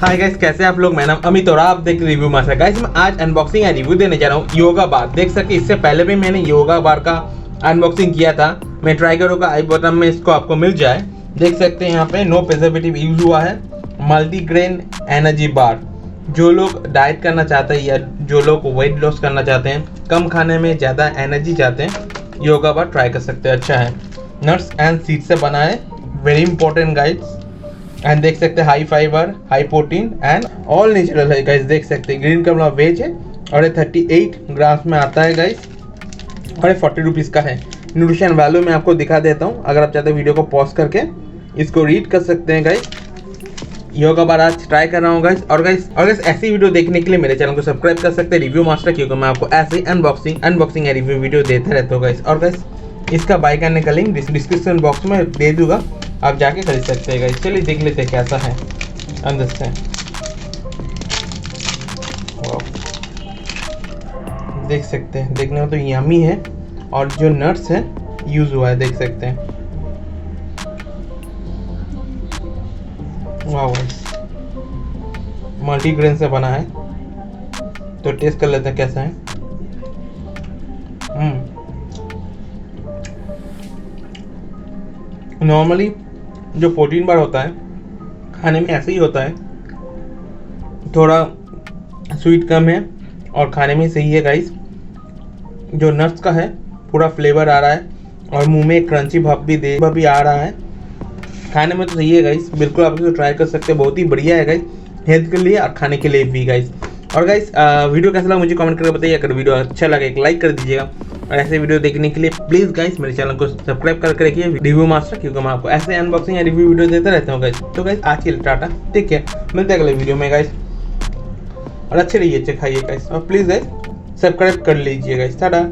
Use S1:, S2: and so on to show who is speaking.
S1: Hi guys, कैसे आप लोग। मैं नाम अमित और आप देख रिव्यू मास्टर। गाइस मैं आज अनबॉक्सिंग या रिव्यू देने जा रहा हूँ योगा बार। देख सकते इससे पहले भी मैंने योगा बार का अनबॉक्सिंग किया था। मैं ट्राई करूँगा आई बटन में इसको आपको मिल जाए। देख सकते हैं यहाँ पे नो प्रिजर्वेटिव यूज हुआ है। Multigrain energy bar. जो लोग डाइट करना चाहते हैं या जो लोग वेट लॉस करना चाहते हैं, कम खाने में ज़्यादा एनर्जी चाहते हैं, योगा बार ट्राई कर सकते हैं। अच्छा है, नट्स एंड सीड्स से बना है, वेरी इंपॉर्टेंट गाइड्स। एंड देख सकते हैं high fibre, high protein and all natural है गाइस। देख सकते हैं ग्रीन का मतलब वेज है और ये 38 ग्राम्स में आता है गाइस और ये 40 रुपीज़ का है। न्यूट्रिशन वैल्यू मैं आपको दिखा देता हूँ, अगर आप चाहते हैं वीडियो को पॉज करके इसको रीड कर सकते हैं गाइस। योगा बार आज ट्राई कर रहा हूँ गाइस। और गाइस ऐसी वीडियो देखने के लिए मेरे चैनल को सब्सक्राइब कर सकते हैं रिव्यू मास्टर, क्योंकि मैं आपको ऐसे ही अनबॉक्सिंग या रिव्यू वीडियो देता रहता हूँ गाइस। और गाइस इसका बाय करने का लिंक डिस्क्रिप्शन बॉक्स में दे दूंगा, आप जाके खरीद सकते हैं गाइस। चलिए देख लेते हैं कैसा है अंदर से। देख सकते हैं, देखने में तो यमी है और जो नट्स है यूज हुआ है, देख सकते हैं। वाह, मल्टीग्रेन से बना है, तो टेस्ट कर लेते हैं कैसा है। नॉर्मली जो प्रोटीन बार होता है खाने में ऐसे ही होता है, थोड़ा स्वीट कम है और खाने में सही है गाइस। जो नट्स का है पूरा फ्लेवर आ रहा है और मुंह में क्रंची भाप भी आ रहा है। खाने में तो सही है गाइस, बिल्कुल आप इसको ट्राई कर सकते हैं। बहुत ही बढ़िया है गाइस, हेल्थ के लिए और खाने के लिए भी गाइस। और गाइस वीडियो कैसा लगा मुझे कमेंट करके बताइए। अगर वीडियो अच्छा लगे एक लाइक कर दीजिएगा और ऐसे वीडियो देखने के लिए प्लीज़ गाइस मेरे चैनल को सब्सक्राइब करके रखिए रिव्यू मास्टर, क्योंकि मैं आपको ऐसे अनबॉक्सिंग या रिव्यू वीडियो देता रहता हूँ गाइस। तो गाइस आज के लिए टाटा, ठीक है, मिलते हैं अगले वीडियो में गाइस। और अच्छे रहिए, अच्छे खाइए गाइस, और प्लीज़ गाइस सब्सक्राइब कर लीजिए गाइस। टाटा।